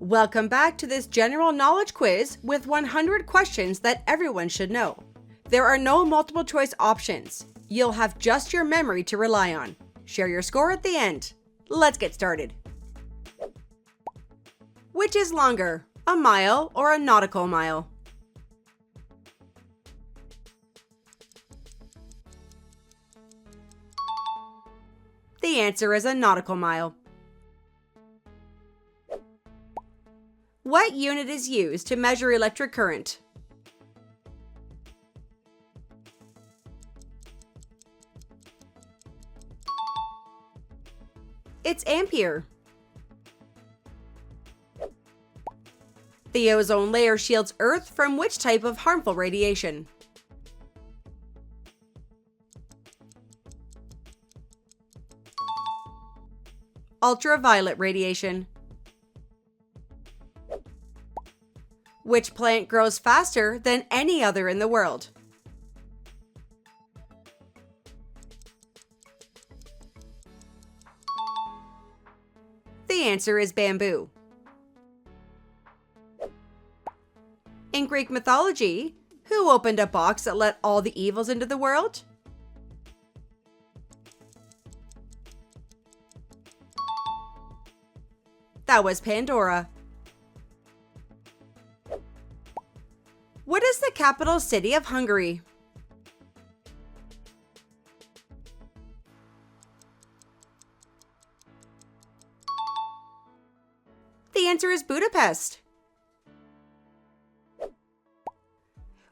Welcome back to this general knowledge quiz with 100 questions that everyone should know. There are no multiple choice options. You'll have just your memory to rely on. Share your score at the end. Let's get started. Which is longer, a mile or a nautical mile? The answer is a nautical mile. What unit is used to measure electric current? It's ampere. The ozone layer shields Earth from which type of harmful radiation? Ultraviolet radiation. Which plant grows faster than any other in the world? The answer is bamboo. In Greek mythology, who opened a box that let all the evils into the world? That was Pandora. What is the capital city of Hungary? The answer is Budapest.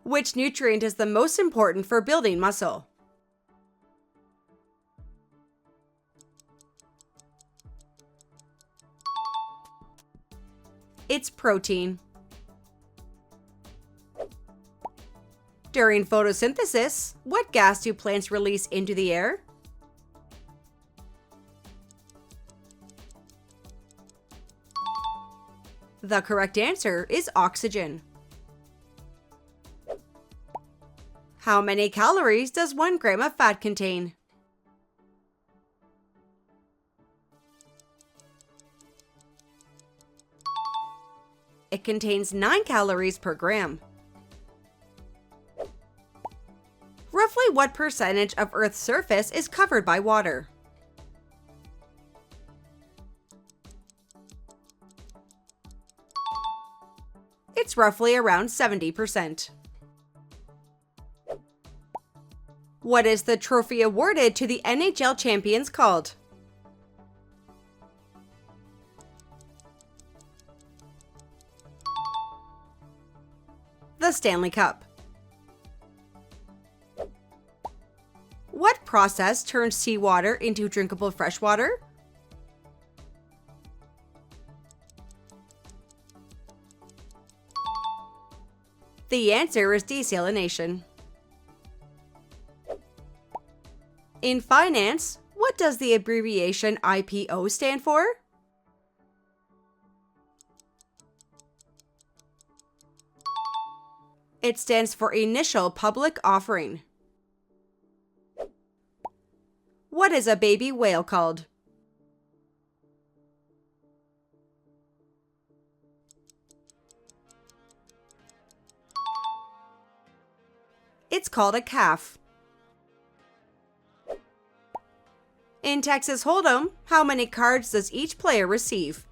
Which nutrient is the most important for building muscle? It's protein. During photosynthesis, what gas do plants release into the air? The correct answer is oxygen. How many calories does 1 gram of fat contain? It contains 9 calories per gram. Roughly what percentage of Earth's surface is covered by water? It's roughly around 70%. What is the trophy awarded to the NHL champions called? The Stanley Cup. What process turns seawater into drinkable freshwater? The answer is desalination. In finance, what does the abbreviation IPO stand for? It stands for Initial Public Offering. What is a baby whale called? It's called a calf. In Texas Hold'em, how many cards does each player receive?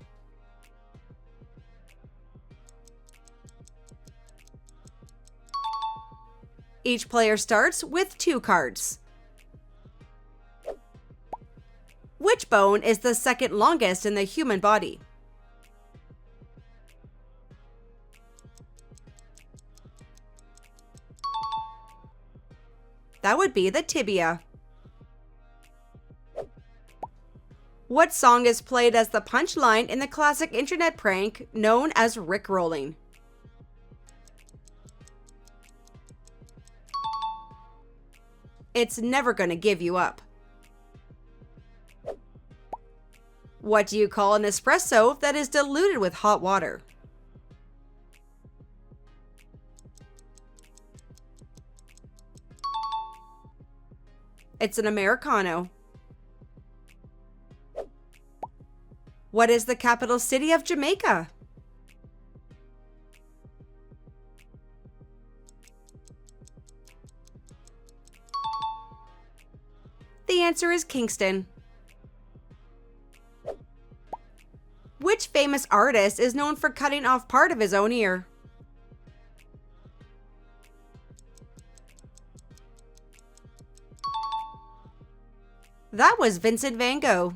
Each player starts with 2 cards. Which bone is the second longest in the human body? That would be the tibia. What song is played as the punchline in the classic internet prank known as Rickrolling? It's Never Gonna Give You Up. What do you call an espresso that is diluted with hot water? It's an Americano. What is the capital city of Jamaica? The answer is Kingston. Which famous artist is known for cutting off part of his own ear? That was Vincent van Gogh.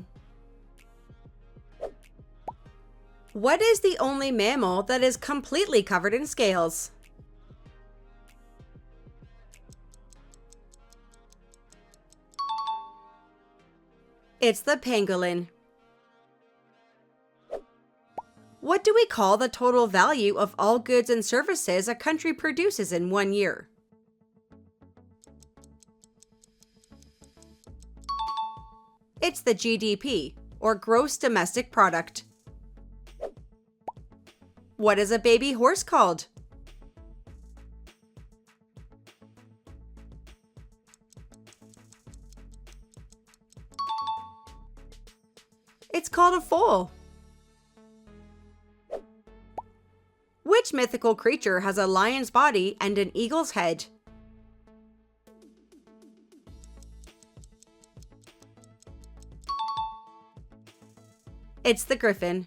What is the only mammal that is completely covered in scales? It's the pangolin. What do we call the total value of all goods and services a country produces in 1 year? It's the GDP, or gross domestic product. What is a baby horse called? It's called a foal. Which mythical creature has a lion's body and an eagle's head? It's the griffin.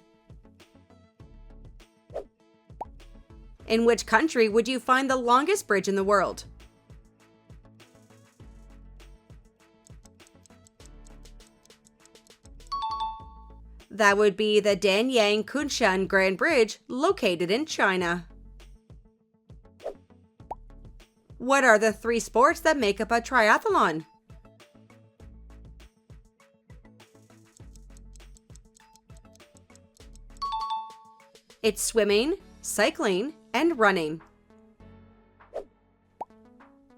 In which country would you find the longest bridge in the world? That would be the Danyang Kunshan Grand Bridge, located in China. What are the 3 sports that make up a triathlon? It's swimming, cycling, and running.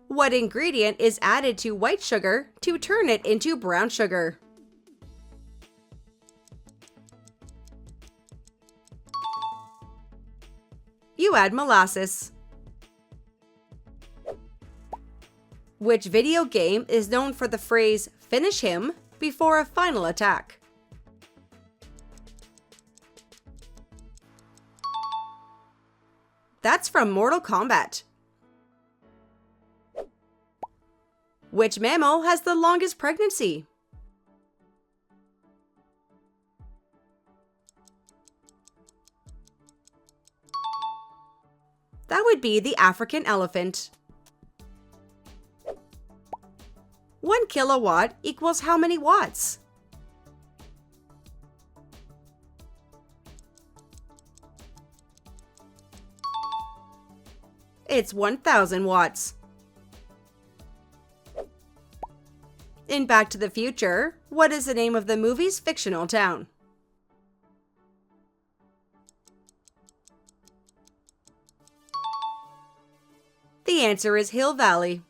What ingredient is added to white sugar to turn it into brown sugar? You add molasses. Which video game is known for the phrase "finish him" before a final attack? That's from Mortal Kombat. Which mammal has the longest pregnancy? That would be the African elephant. 1 kilowatt equals how many watts? It's 1,000 watts. In Back to the Future, what is the name of the movie's fictional town? The answer is Hill Valley.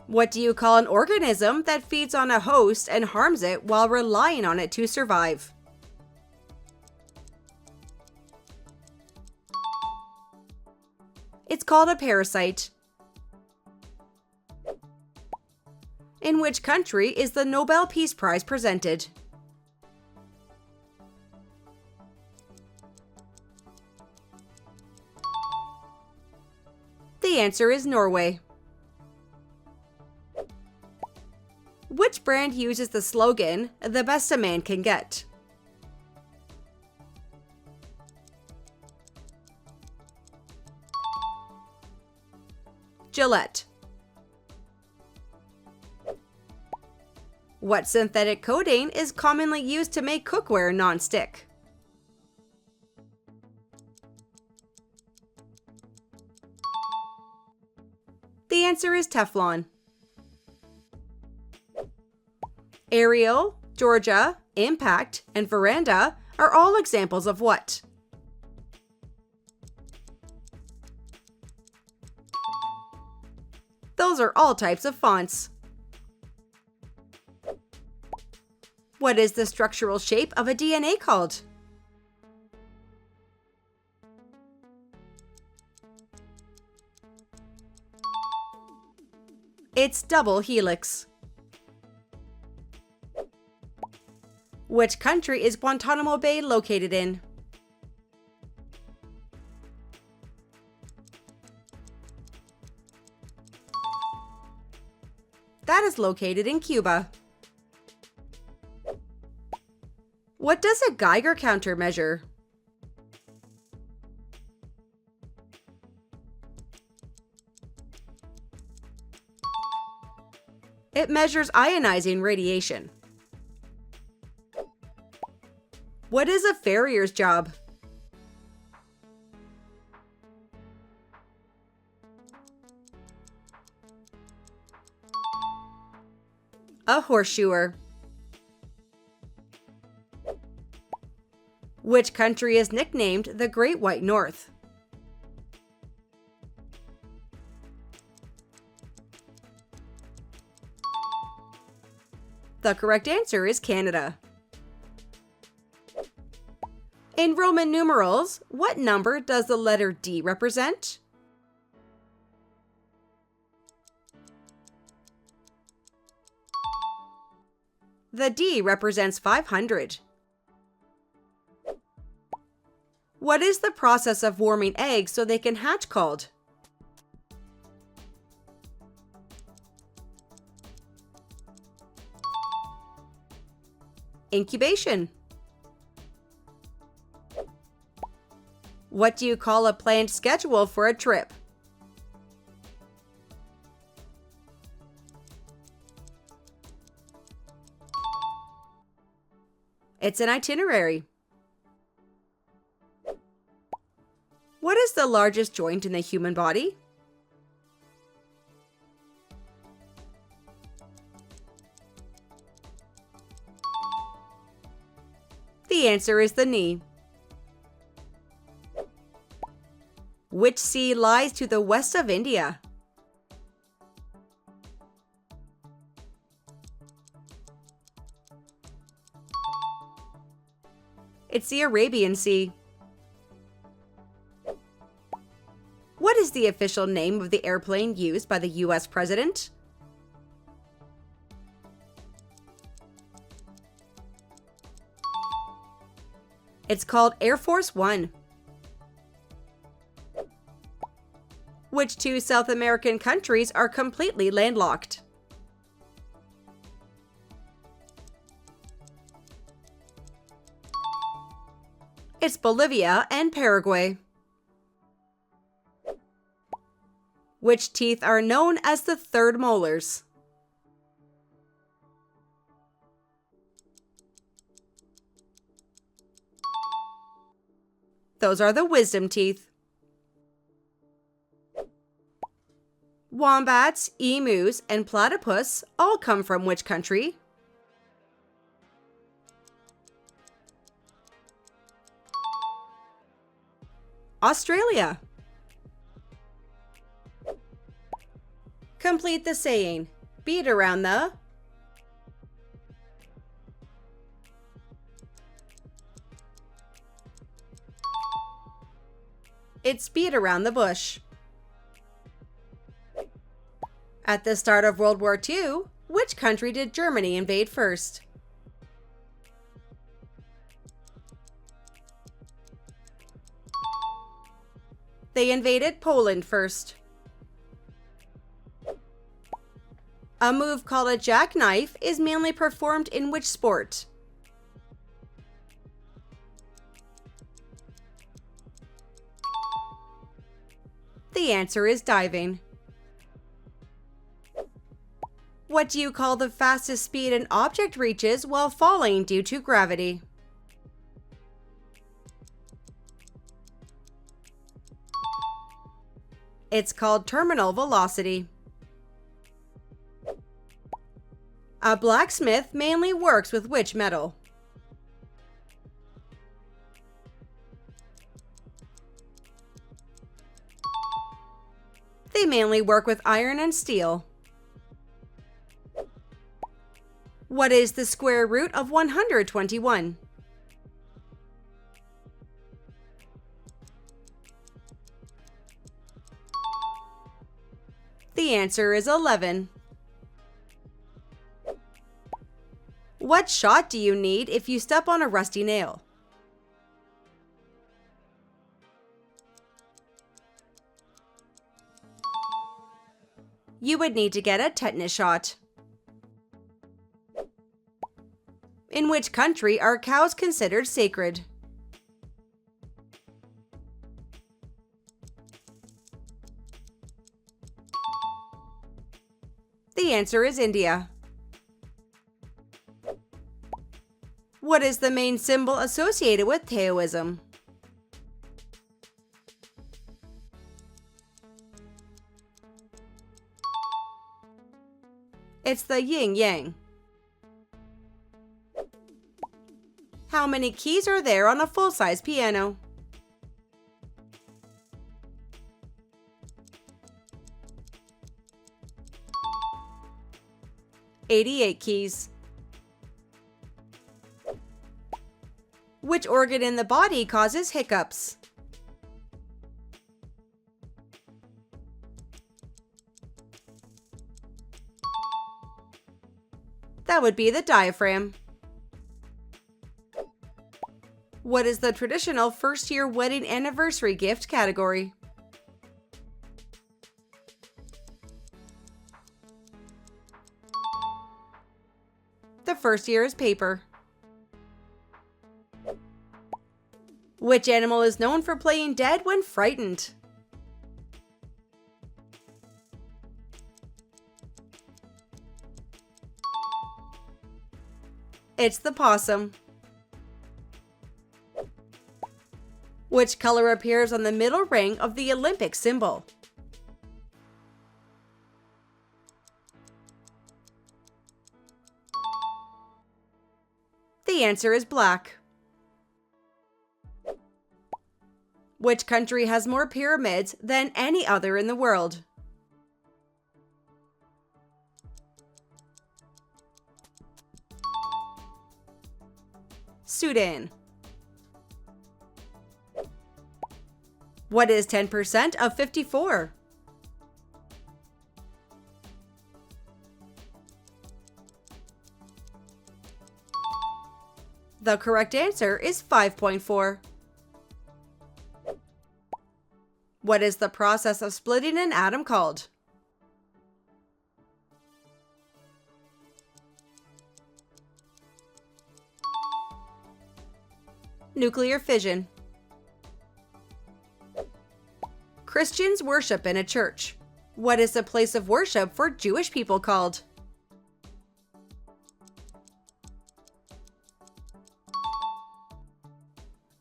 What do you call an organism that feeds on a host and harms it while relying on it to survive? It's called a parasite. In which country is the Nobel Peace Prize presented? The answer is Norway. Which brand uses the slogan, "The best a man can get"? Gillette. What synthetic coating is commonly used to make cookware non-stick? The answer is Teflon. Aerial, Georgia, impact, and veranda are all examples of what? Those are all types of fonts. What is the structural shape of a DNA called? It's double helix. Which country is Guantanamo Bay located in? That is located in Cuba. What does a Geiger counter measure? It measures ionizing radiation. What is a farrier's job? A horseshoer. Which country is nicknamed the Great White North? The correct answer is Canada. In Roman numerals, what number does the letter D represent? The D represents 500. What is the process of warming eggs so they can hatch called? Incubation. What do you call a planned schedule for a trip? It's an itinerary. What is the largest joint in the human body? The answer is the knee. Which sea lies to the west of India? It's the Arabian Sea. What is the official name of the airplane used by the US president? It's called Air Force One. Which two South American countries are completely landlocked? It's Bolivia and Paraguay. Which teeth are known as the third molars? Those are the wisdom teeth. Wombats, emus, and platypus all come from which country? Australia. Complete the saying. Beat around the... It's beat around the bush. At the start of World War II, which country did Germany invade first? They invaded Poland first. A move called a jackknife is mainly performed in which sport? The answer is diving. What do you call the fastest speed an object reaches while falling due to gravity? It's called terminal velocity. A blacksmith mainly works with which metal? They mainly work with iron and steel. What is the square root of 121? The answer is 11. What shot do you need if you step on a rusty nail? You would need to get a tetanus shot. In which country are cows considered sacred? The answer is India. What is the main symbol associated with Taoism? It's the yin-yang. How many keys are there on a full-size piano? 88 keys. Which organ in the body causes hiccups? That would be the diaphragm. What is the traditional first-year wedding anniversary gift category? The first year is paper. Which animal is known for playing dead when frightened? It's the possum. Which color appears on the middle ring of the Olympic symbol? The answer is black. Which country has more pyramids than any other in the world? Sudan. What is 10% of 54? The correct answer is 5.4. What is the process of splitting an atom called? Nuclear fission. Christians worship in a church. What is the place of worship for Jewish people called?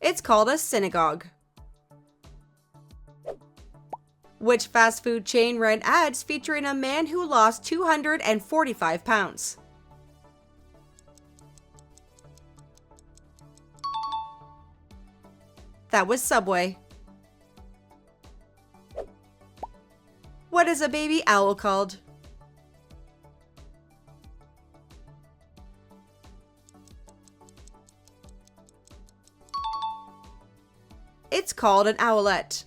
It's called a synagogue. Which fast food chain ran ads featuring a man who lost 245 pounds? That was Subway. What is a baby owl called? It's called an owlet.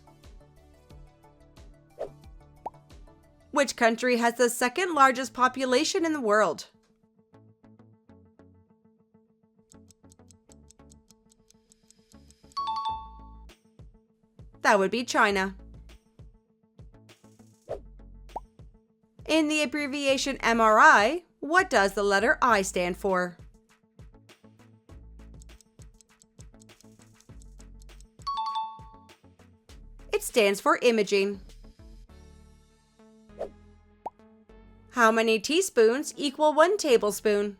Which country has the second largest population in the world? That would be China. In the abbreviation MRI, what does the letter I stand for? It stands for imaging. How many teaspoons equal 1 tablespoon?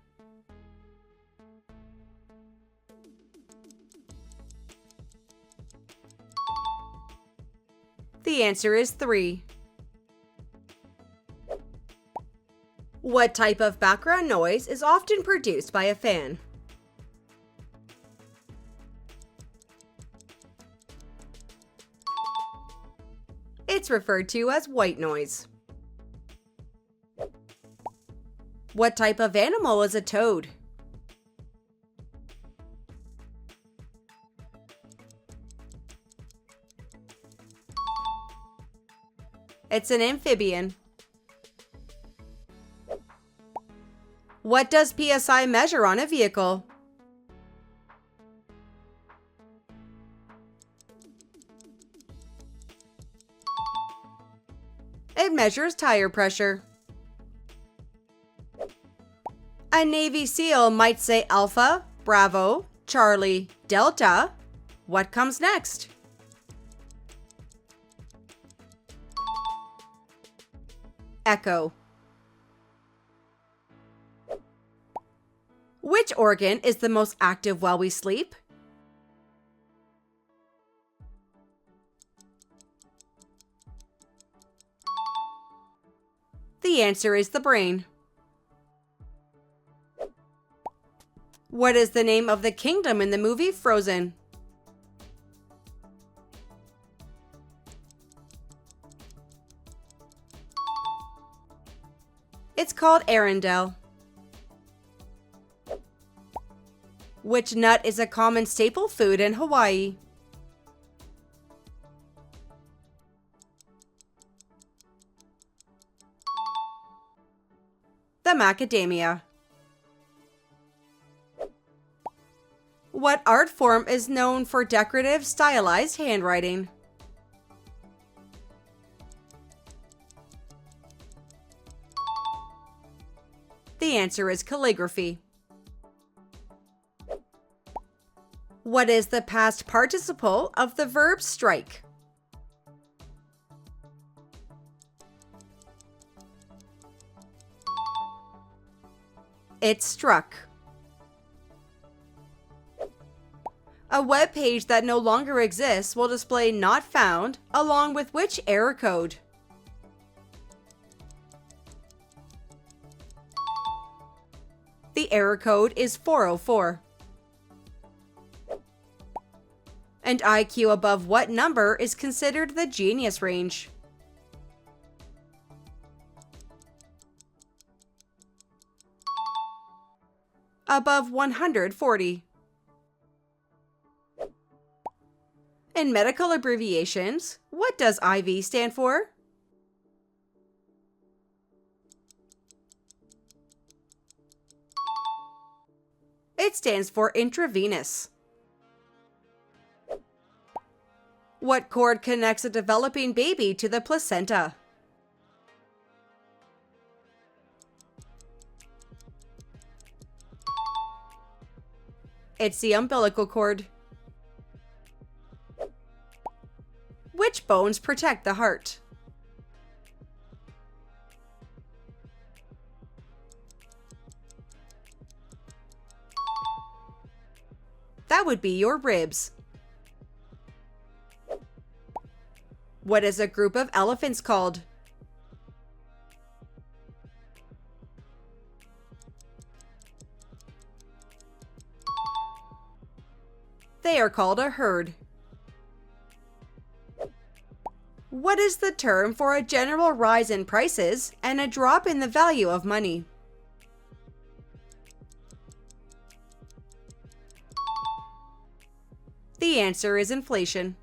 The answer is 3. What type of background noise is often produced by a fan? It's referred to as white noise. What type of animal is a toad? It's an amphibian. What does PSI measure on a vehicle? It measures tire pressure. A Navy SEAL might say Alpha, Bravo, Charlie, Delta. What comes next? Echo. Which organ is the most active while we sleep? The answer is the brain. What is the name of the kingdom in the movie Frozen? It's called Arendelle. Which nut is a common staple food in Hawaii? The macadamia. What art form is known for decorative, stylized handwriting? The answer is calligraphy. What is the past participle of the verb strike? It struck. A web page that no longer exists will display "not found" along with which error code? The error code is 404. And IQ above what number is considered the genius range? Above 140. In medical abbreviations, what does IV stand for? It stands for intravenous. What cord connects a developing baby to the placenta? It's the umbilical cord. Which bones protect the heart? That would be your ribs. What is a group of elephants called? They are called a herd. What is the term for a general rise in prices and a drop in the value of money? The answer is inflation.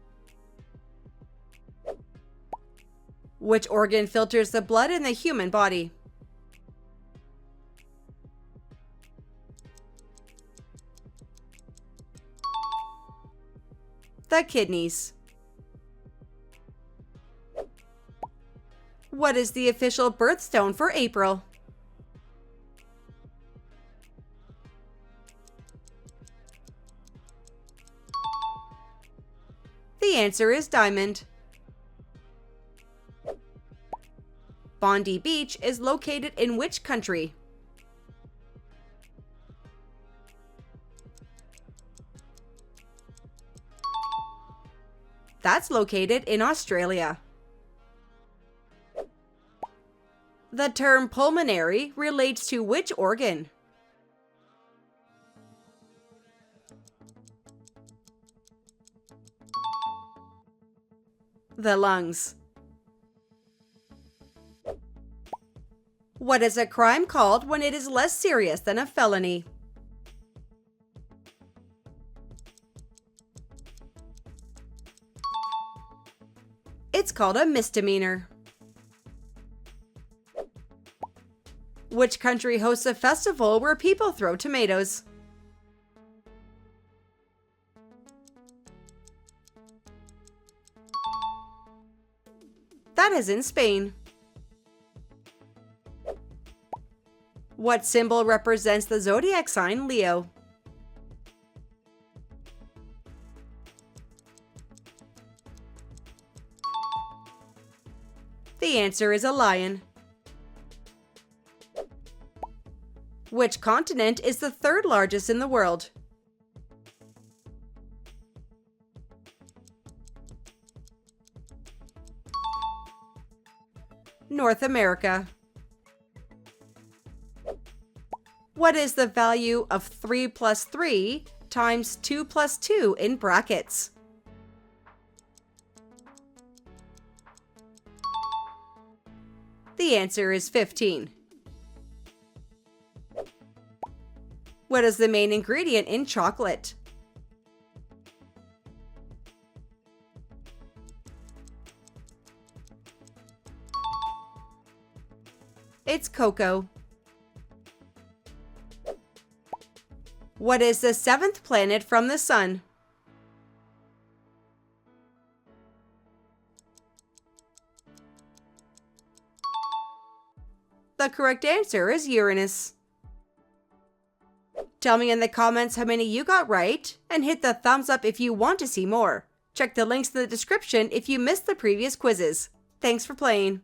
Which organ filters the blood in the human body? The kidneys. What is the official birthstone for April? The answer is diamond. Bondi Beach is located in which country? That's located in Australia. The term pulmonary relates to which organ? The lungs. What is a crime called when it is less serious than a felony? It's called a misdemeanor. Which country hosts a festival where people throw tomatoes? That is in Spain. What symbol represents the zodiac sign Leo? The answer is a lion. Which continent is the third largest in the world? North America. What is the value of 3 plus 3 times 2 plus 2 in brackets? The answer is 15. What is the main ingredient in chocolate? It's cocoa. What is the seventh planet from the Sun? The correct answer is Uranus. Tell me in the comments how many you got right, and hit the thumbs up if you want to see more. Check the links in the description if you missed the previous quizzes. Thanks for playing.